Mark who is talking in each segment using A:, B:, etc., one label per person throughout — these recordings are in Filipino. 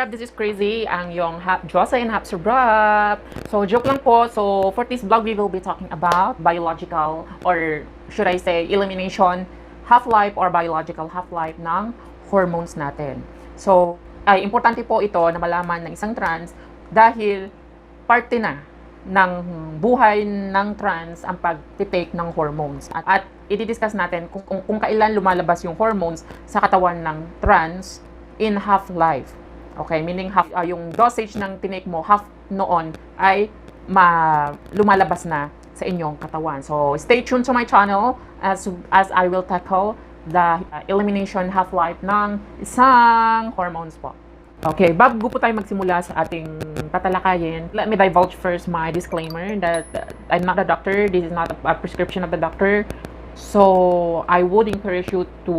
A: Sarap, this is crazy. Ang yung half Diyosa and half Sarap. So, joke lang po. So, for this vlog, we will be talking about biological, or should I say, elimination, half-life or biological half-life ng hormones natin. So, ay importante po ito na malaman ng isang trans dahil parte na ng buhay ng trans ang pag-take ng hormones. At i-discuss natin kung kailan lumalabas yung hormones sa katawan ng trans in half-life. Okay, meaning yung dosage ng tinake mo, half noon ay lumalabas na sa inyong katawan. So, stay tuned to my channel as I will tackle the elimination half-life ng isang hormones po. Okay, bago po tayo magsimula sa ating tatalakayin, let me divulge first my disclaimer that I'm not a doctor. This is not a prescription of the doctor. So, I would encourage you to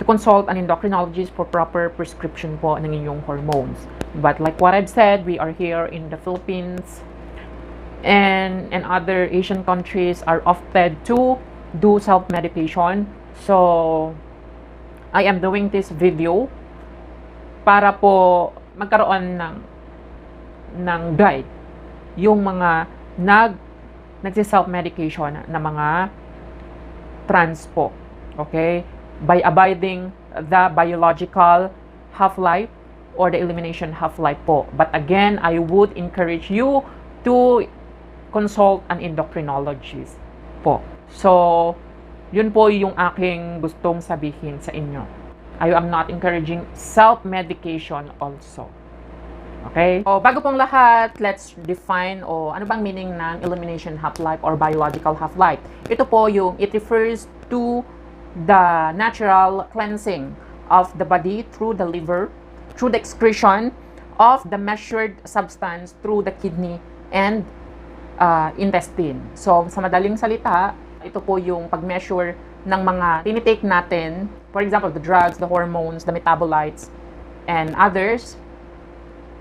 A: consult an endocrinologist for proper prescription po ng inyong hormones. But like what I've said, we are here in the Philippines and other Asian countries are often to do self-medication. So, I am doing this video para po magkaroon ng guide yung mga nagsi-self-medication na mga trans po. Okay? By abiding the biological half-life or the elimination half-life po. But again, I would encourage you to consult an endocrinologist po. So, yun po yung aking gustong sabihin sa inyo. I am not encouraging self-medication also. Okay? So, bago pong lahat, let's define ano bang meaning ng elimination half-life or biological half-life. Ito po it refers to the natural cleansing of the body through the liver, through the excretion of the measured substance through the kidney and intestine. So, sa madaling salita, ito po yung pag-measure ng mga tinitake natin, for example, the drugs, the hormones, the metabolites, and others,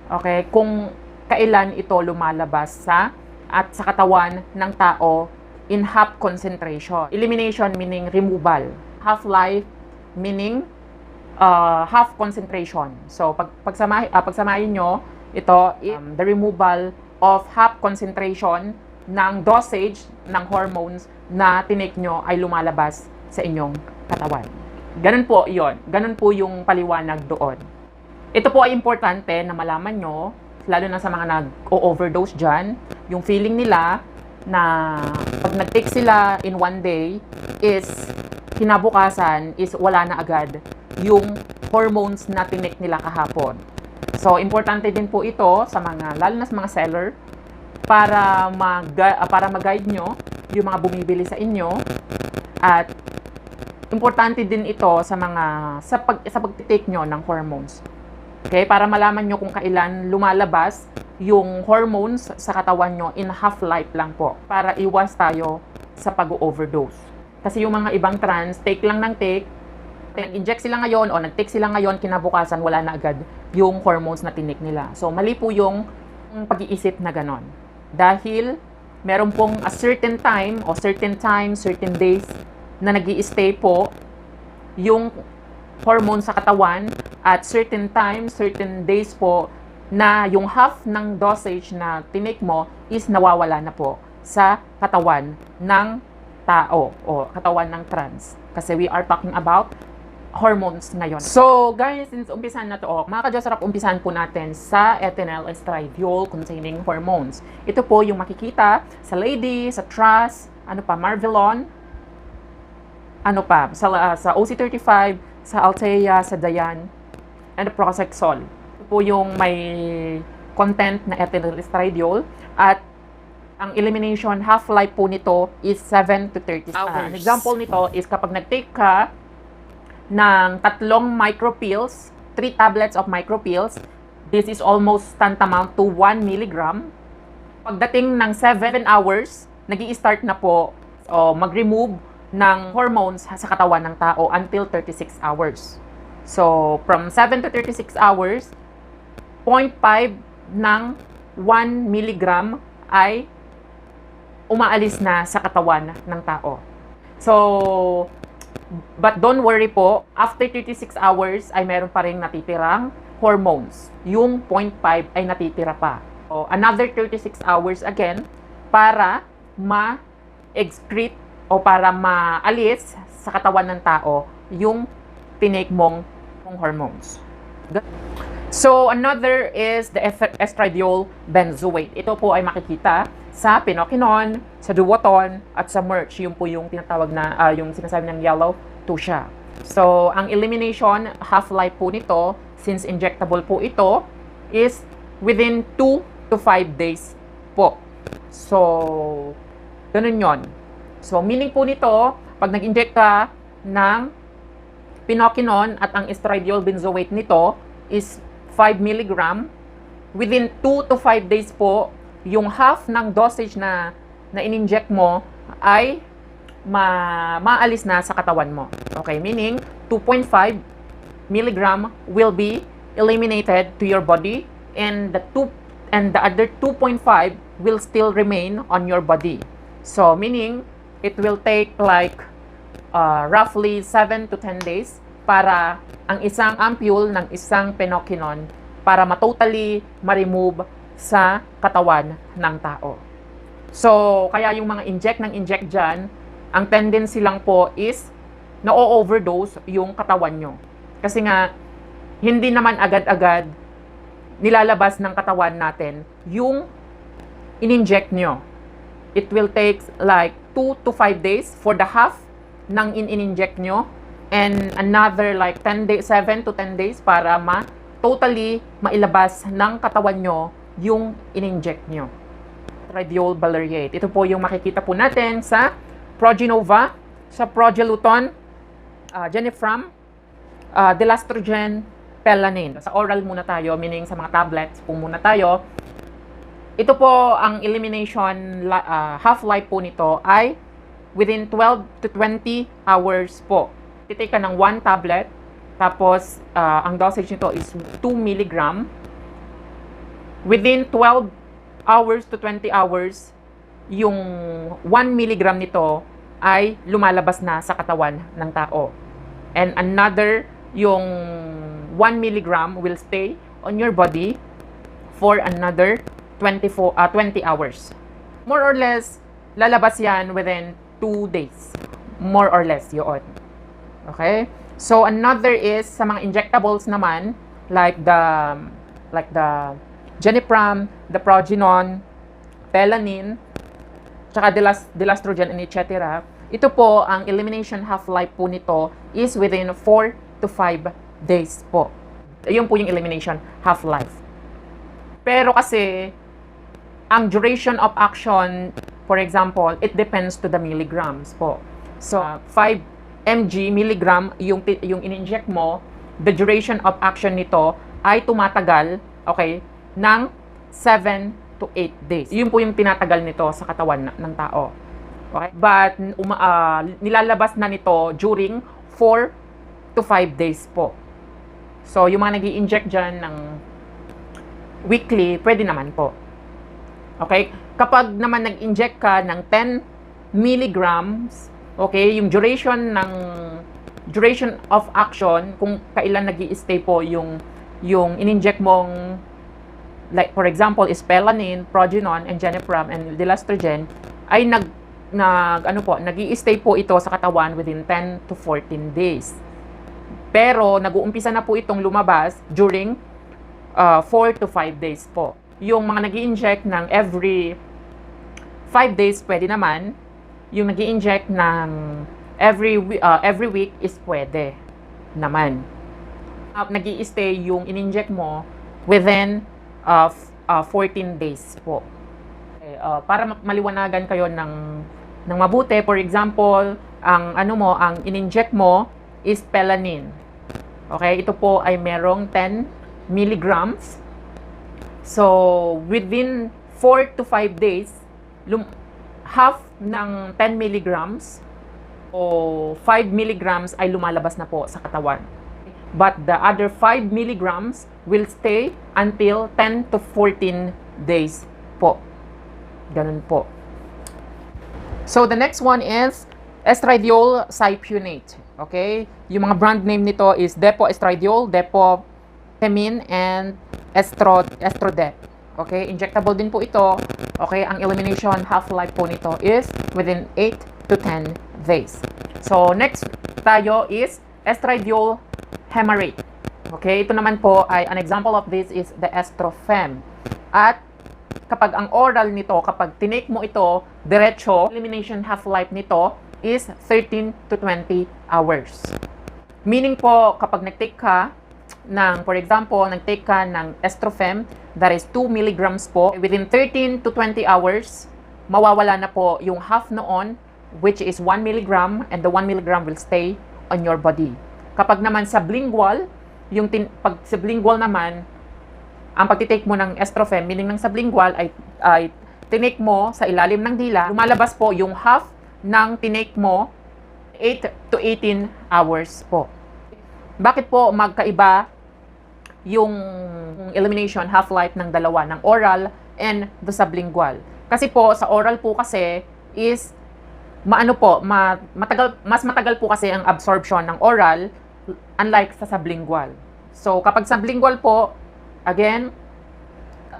A: okay, kung kailan ito lumalabas sa katawan ng tao in half concentration. Elimination meaning removal. Half-life meaning half concentration. So, pagsamahin nyo, ito, the removal of half concentration ng dosage ng hormones na tinake nyo ay lumalabas sa inyong katawan. Ganun po yon. Ganun po yung paliwanag doon. Ito po ay importante na malaman nyo, lalo na sa mga nag-overdose dyan, yung feeling nila na pag nag-take sila in one day is kinabukasan is wala na agad yung hormones na tinake nila kahapon. So, importante din po ito sa mga, lalo na sa mga seller, para mag-guide nyo yung mga bumibili sa inyo. At importante din ito sa pag-take nyo ng hormones. Okay? Para malaman nyo kung kailan lumalabas yung hormones sa katawan nyo in half-life lang po. Para iwas tayo sa pag-overdose. Kasi yung mga ibang trans, take lang ng take, nag-inject sila ngayon o nag-take sila ngayon, kinabukasan wala na agad yung hormones na tinake nila. So, mali po yung pag-iisip na ganon. Dahil meron pong a certain time o certain days na nag-i-stay po yung hormone sa katawan at certain time, certain days po na yung half ng dosage na tinake mo is nawawala na po sa katawan ng tao o katawan ng trans. Kasi we are talking about hormones ngayon. So, guys, since umpisan na to, mga kadyosarap, umpisan po natin sa ethinyl estradiol containing hormones. Ito po yung makikita sa lady, sa trans, Marvelon, sa OC35, sa Althea, sa Dayan, and Proxexol. Ito po yung may content na ethinyl estradiol at ang elimination half-life po nito is 7 to 30 hours. An example nito is kapag nag-take ka ng 3 micropills, 3 tablets of micropills, this is almost tantamount to 1 milligram. Pagdating ng 7 hours, nag-i-start na po mag-remove ng hormones sa katawan ng tao until 36 hours. So, from 7 to 36 hours, 0.5 ng 1 milligram ay umaalis na sa katawan ng tao. So, but don't worry po, after 36 hours ay meron pa ring natitirang hormones. Yung 0.5 ay natitira pa. So, another 36 hours again para ma-excrete o para maalis sa katawan ng tao yung tinake mong hormones. So, another is the estradiol benzoate. Ito po ay makikita sa pinokinon, sa duoton, at sa merch. Yung po yung tinatawag na, yung sinasabi ng yellow tusha. So, ang elimination, half-life po nito, since injectable po ito, is within 2 to 5 days po. So, ganun yon. So, meaning po nito, pag nag-inject ka ng pinokinon at ang estradiol benzoate nito is 5 mg, within 2 to 5 days po, yung half ng dosage na in-inject mo ay maalis na sa katawan mo. Okay, meaning 2.5 mg will be eliminated to your body and the other 2.5 will still remain on your body. So, meaning it will take like roughly 7 to 10 days para ang isang ampule ng isang pinokinon para matotally ma-remove sa katawan ng tao. So, kaya yung mga inject dyan, ang tendency lang po is na-overdose yung katawan nyo. Kasi nga, hindi naman agad-agad nilalabas ng katawan natin yung in-inject nyo. It will take like 2 to 5 days for the half ng in-inject nyo and another like 10 days, 7 to 10 days para totally mailabas ng katawan nyo yung in-inject nyo. Estradiol valeriate. Ito po yung makikita po natin sa Progenova, sa Progeluton, Genifram, Delastrogen, Pelanin. Sa oral muna tayo, meaning sa mga tablets po muna tayo. Ito po ang elimination half-life po nito ay within 12 to 20 hours po. Titake ka ng 1 tablet, tapos ang dosage nito is 2 mg. Within 12 hours to 20 hours, yung 1 mg nito ay lumalabas na sa katawan ng tao. And another, yung 1 mg will stay on your body for another 20 hours. More or less, lalabas yan within 2 days. More or less, yun. Okay? So, another is, sa mga injectables naman, like the Genipram, the Progenon, Pelanin, tsaka Delastrogen, and etc. Ito po, ang elimination half-life po nito is within 4 to 5 days po. Yun po yung elimination half-life. Pero kasi, ang duration of action, for example, it depends to the milligrams po. So, 5 milligram yung in-inject mo, the duration of action nito ay tumatagal, okay, ng 7 to 8 days. Yun po yung tinatagal nito sa katawan ng tao. Okay? But, nilalabas na nito during 4 to 5 days po. So, yung mga nag-i-inject dyan ng weekly, pwede naman po. Okay? Kapag naman nag-inject ka ng 10 milligrams, okay, yung duration of action, kung kailan nag-i-stay po yung in-inject mong, like for example, is Pelanin, Progenon, and Genipram, and Delastrogen, ay nag-i-stay po ito sa katawan within 10 to 14 days. Pero, nag-uumpisa na po itong lumabas during 4 to 5 days po. Yung mga nag-i-inject ng every 5 days, pwede naman. Yung nag-i-inject ng every week is pwede naman. Nag-i-stay yung in-inject mo within 14 days po. Okay, para maliwanagan kayo ng mabuti, for example, ang in-inject mo is Pelanin. Okay, ito po ay merong 10 milligrams. So, within 4 to 5 days, half ng 10 milligrams o 5 milligrams ay lumalabas na po sa katawan. But the other 5 milligrams will stay until 10 to 14 days po. Ganun po. So, the next one is estradiol cypionate. Okay? Yung mga brand name nito is Depo Estradiol, Depo Femin and Estrodet. Okay, injectable din po ito. Okay, ang elimination half-life po nito is within 8 to 10 days. So, next tayo is estradiol hemarate. Okay, ito naman po ay an example of this is the estrofem. At kapag ang oral nito, kapag tinake mo ito, diretso, elimination half-life nito is 13 to 20 hours. Meaning po, kapag nag-take ka ng, for example, nag-take ka ng estrofem, that is 2 milligrams po, within 13 to 20 hours, mawawala na po yung half noon, which is 1 milligram, and the 1 milligram will stay on your body. Kapag naman sublingual, pag sublingual naman, ang pagtitake mo ng estrofem, meaning ng sublingual, ay tinake mo sa ilalim ng dila, lumalabas po yung half ng tinake mo 8 to 18 hours po. Bakit po magkaiba yung elimination half-life ng dalawa, ng oral and the sublingual? Kasi po, sa oral po kasi is, mas matagal po kasi ang absorption ng oral unlike sa sublingual. So, kapag sublingual po, again,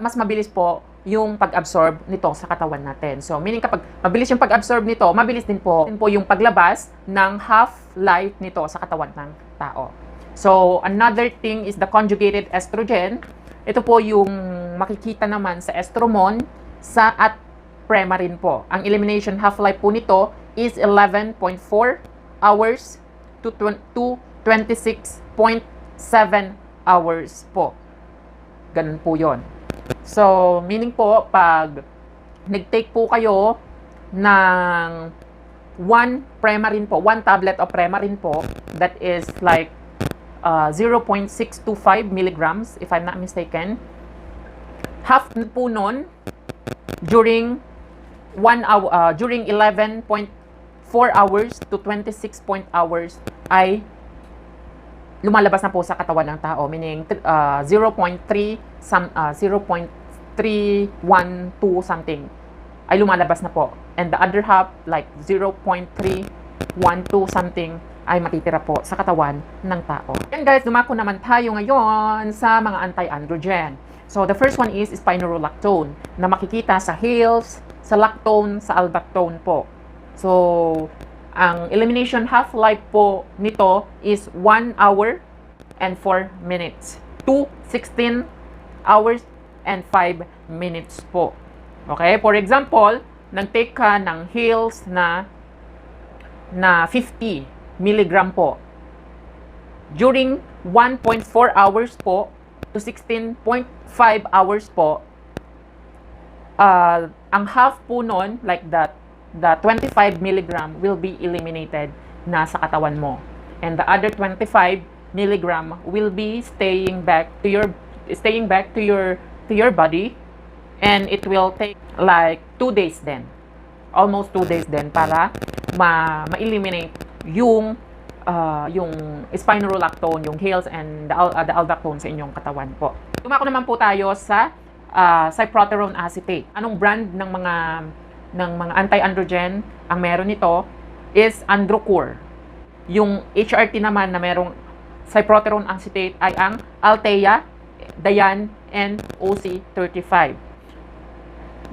A: mas mabilis po yung pag-absorb nito sa katawan natin. So, meaning kapag mabilis yung pag-absorb nito, mabilis din po yung paglabas ng half-life nito sa katawan ng tao. So, another thing is the conjugated estrogen. Ito po yung makikita naman sa estromon at premarin po. Ang elimination half-life po nito is 11.4 hours to 26.7 hours po. Ganun po yon. So, meaning po, pag nag-take po kayo ng 1 premarin po, 1 tablet of premarin po, that is like 0.625 milligrams, if I'm not mistaken. Half po nun, during 11.4 hours to 26 hours ay lumalabas na po sa katawan ng tao, meaning 0.312 something ay lumalabas na po, and the other half like 0.312 something ay matitira po sa katawan ng tao. And guys, dumako naman tayo ngayon sa mga anti-androgen. So the first one is spironolactone, na makikita sa heels, sa lactone, sa aldactone po. So ang elimination half-life po nito is 1 hour and 4 minutes to 16 hours and 5 minutes po. Okay? For example, nag-take ka ng heels na 50 milligram po. During 1.4 hours po to 16.5 hours po, ang half po nun, like that, the 25 milligram will be eliminated na sa katawan mo. And the other 25 milligram will be staying back to your body, and it will take like 2 days then. Almost 2 days then para ma-eliminate yung spironolactone, yung heels and the aldactone sa inyong katawan po. Tumako naman po tayo sa cyproterone acetate. Anong brand ng mga anti-androgen ang meron nito is Androcur. Yung HRT naman na merong cyproterone acetate ay ang Althea, Dian, and OC35.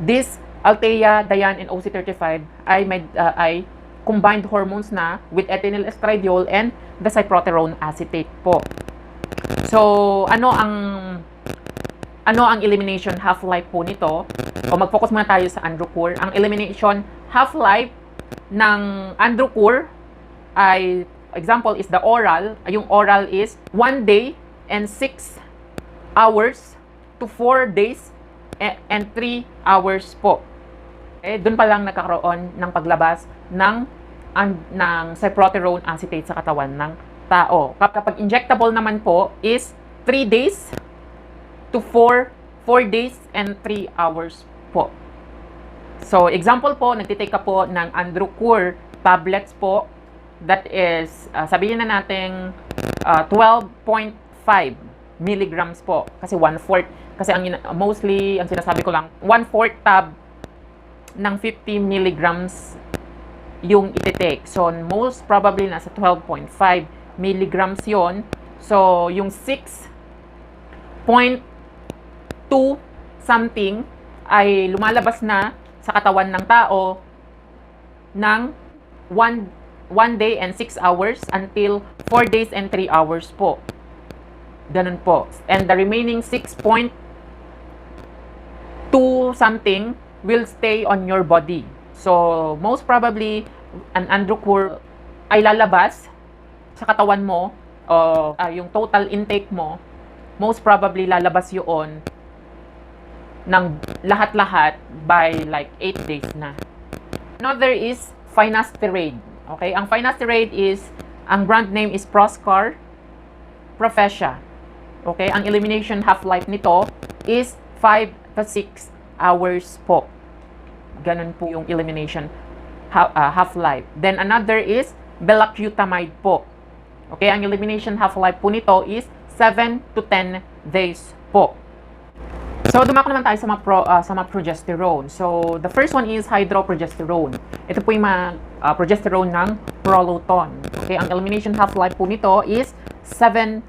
A: This Althea, Dian, and OC35 ay combined hormones na with ethinyl estradiol and the cyproterone acetate po. So, ano ang elimination half-life po nito? O mag-focus muna tayo sa Androcur. Ang elimination half-life ng Androcur ay, example is the oral. Yung oral is 1 day and 6 hours to 4 days and 3 hours po. Doon pa lang nagkakaroon ng paglabas ng cyproterone acetate sa katawan ng tao. Kapag injectable naman po is 3 days to 4 days and 3 hours po. So, example po, nagtitake ka po ng Androcur tablets po. That is, sabihin na natin 12.5 milligrams po. Kasi 1/4. Kasi mostly, ang sinasabi ko lang, 1/4 tab ng 50 milligrams yung iti-take. So, most probably nasa 12.5 milligrams yon. So, yung 6 0.2 something ay lumalabas na sa katawan ng tao ng 1 day and 6 hours until 4 days and 3 hours po. Ganun po. And the remaining 6.2 something will stay on your body. So, most probably, an androcore ay lalabas sa katawan mo, o yung total intake mo, most probably lalabas yun ng lahat-lahat by like 8 days na. Another is finasteride. Okay? Ang finasteride is, ang brand name is Proscar Profesia. Okay? Ang elimination half-life nito is 5 to 6 hours po. Ganun po yung elimination half-life. Then another is belacutamide po. Okay? Ang elimination half-life po nito is 7 to 10 days po. So, dumako naman tayo sa mga progesterone. So, the first one is hydroprogesterone. Ito po yung mga progesterone ng proluton. Okay, ang elimination half-life po nito is 7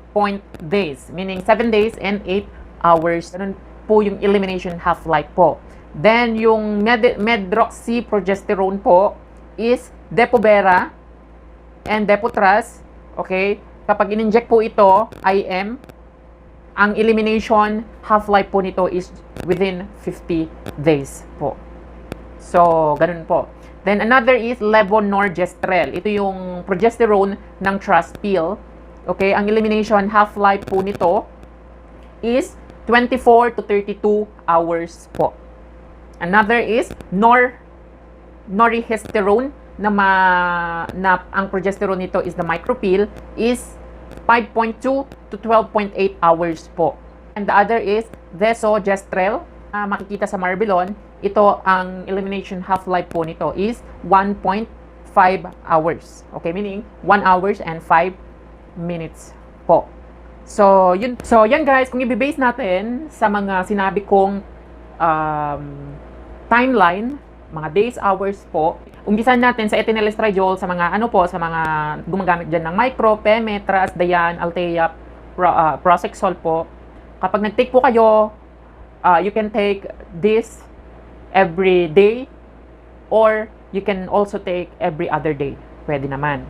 A: days, meaning 7 days and 8 hours. Ganun po yung elimination half-life po. Then, yung medroxyprogesterone po is Depo-Vera and Depo-Tras. Okay, kapag in-inject po ito, IM, ang elimination half-life po nito is within 50 days po. So, ganun po. Then, another is levonorgestrel. Ito yung progesterone ng trust pill. Okay, ang elimination half-life po nito is 24 to 32 hours po. Another is norihesterone na ang progesterone nito is the micropill is 5.2 to 12.8 hours po. And the other is desogestrel. Makikita sa Marbilon, ito ang elimination half-life po nito is 1.5 hours. Okay, meaning 1 hours and 5 minutes po. So, yan guys, kung i-base natin sa mga sinabi kong timeline, mga days, hours po, umpisan natin sa ethinylestradiol sa mga sa mga gumagamit dyan ng micro, Peme, Tras, Dayan, Altea, Prosexol po. Kapag nag-take po kayo, you can take this every day or you can also take every other day. Pwede naman.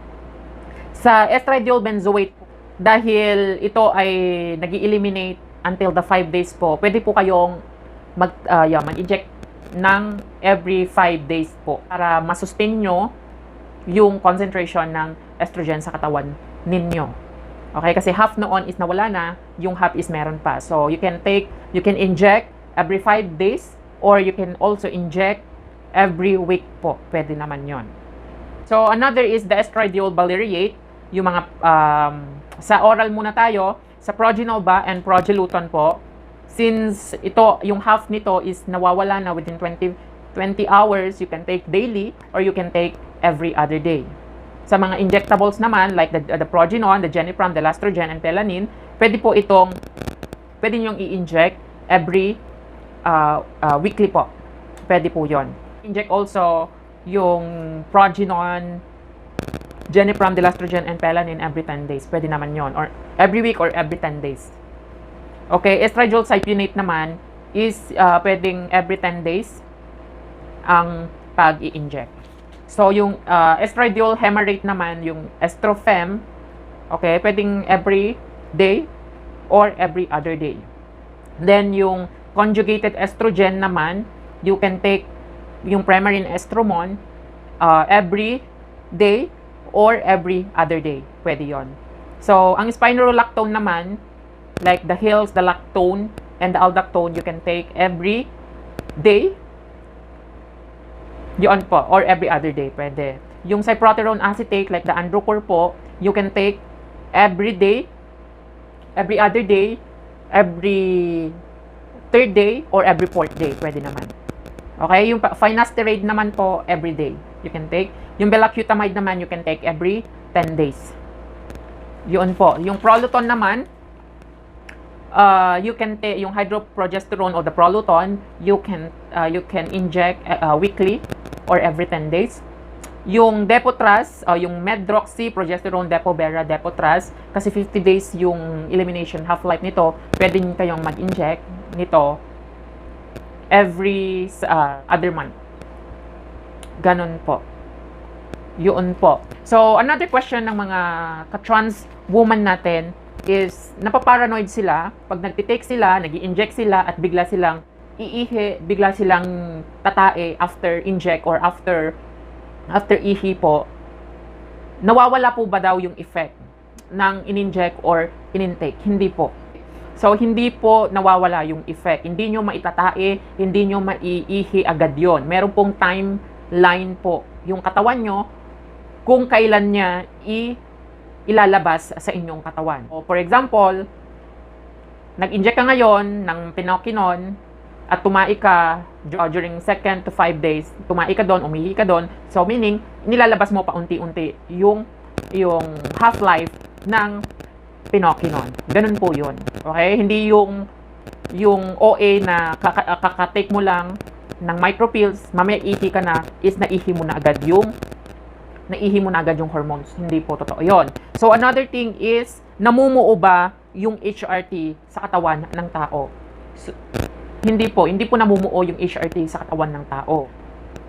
A: Sa estradiol benzoate, dahil ito ay nag-eliminate until the 5 days po, pwede po kayong mag-inject ng every 5 days po para masustain nyo yung concentration ng estrogen sa katawan ninyo. Okay, kasi half noon is nawala na, yung half is meron pa. So, you can inject every 5 days or you can also inject every week po. Pwede naman yon. So, another is the estradiol valeriate. Yung mga, sa oral muna tayo, sa Progenova and Progeluton po, since ito, yung half nito is nawawala na within 20 hours, you can take daily or you can take every other day. Sa mga injectables naman, like the Progenon, the Genipram, the Lastrogen, and Pelanin, pwede nyong i-inject every weekly po. Pwede po yon. Inject also yung Progenon, Genipram, the Lastrogen, and Pelanin every 10 days. Pwede naman yon. Or every week or every 10 days. Okay, estradiol cypionate naman is pwedeng every 10 days ang pag-i-inject. So, yung estradiol hemarate naman, yung estrofem, okay, pwedeng every day or every other day. Then, yung conjugated estrogen naman, you can take yung Premarin estromon every day or every other day. Pwede yon. So, ang spironolactone naman, like the Hills, the lactone, and the aldactone, you can take every day. Yun po, or every other day, pwede. Yung cyproterone acetate, like the Androcur po, you can take every day, every other day, every third day, or every fourth day, pwede naman. Okay, yung finasteride naman po, every day, you can take. Yung belacutamide naman, you can take every 10 days. Yun po. Yung Proluton naman, you can take yung hydroprogesterone or the Proluton, you can inject weekly or every 10 days. Yung Depotras, o yung Medroxy, Progesterone Depo-Vera Depotras, kasi 50 days yung elimination half-life nito, pwede nyo kayong mag-inject nito every other month. Ganon po. Yun po. So, another question ng mga ka-trans woman natin is, napaparanoid sila pag nagtitake sila, nag-i-inject sila, at bigla silang iihi, bigla silang tatae after inject or after ihi po. Nawawala po ba daw yung effect ng in-inject or in-intake? Hindi po. So, hindi po nawawala yung effect. Hindi nyo maitatae, hindi nyo maiihi agad yon. Meron pong timeline po yung katawan nyo kung kailan niya ilalabas sa inyong katawan. O, for example, nag-inject ka ngayon ng pinokinon at tumai ka during 2 to 5 days, tumai ka doon, umihi ka doon. So, meaning, nilalabas mo pa unti-unti yung half-life ng pinokinon. Ganun po yun. Okay? Hindi yung OA na kakatake mo lang ng micropills, mamaya ihi ka na, is naihi mo na agad yung hormones. Hindi po totoo yun. So, another thing is, namumuo ba yung HRT sa katawan ng tao? So, hindi po namumuo yung HRT sa katawan ng tao.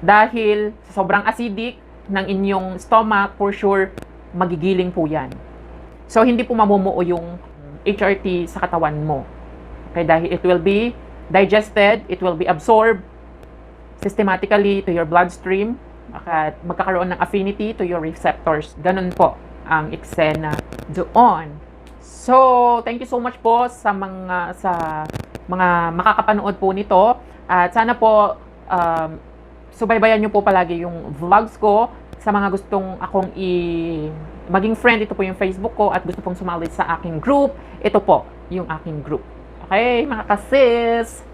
A: Dahil sa sobrang acidic ng inyong stomach, for sure, magigiling po yan. So, hindi po mamumuo yung HRT sa katawan mo. Okay, dahil it will be digested, it will be absorbed systematically to your bloodstream, at magkakaroon ng affinity to your receptors. Ganun po ang eksena doon. So, thank you so much po sa mga makakapanood po nito. At sana po, subaybayan nyo po palagi yung vlogs ko. Sa mga gustong akong maging friend, ito po yung Facebook ko. At gusto pong sumali sa aking group, ito po yung aking group. Okay, mga kasis!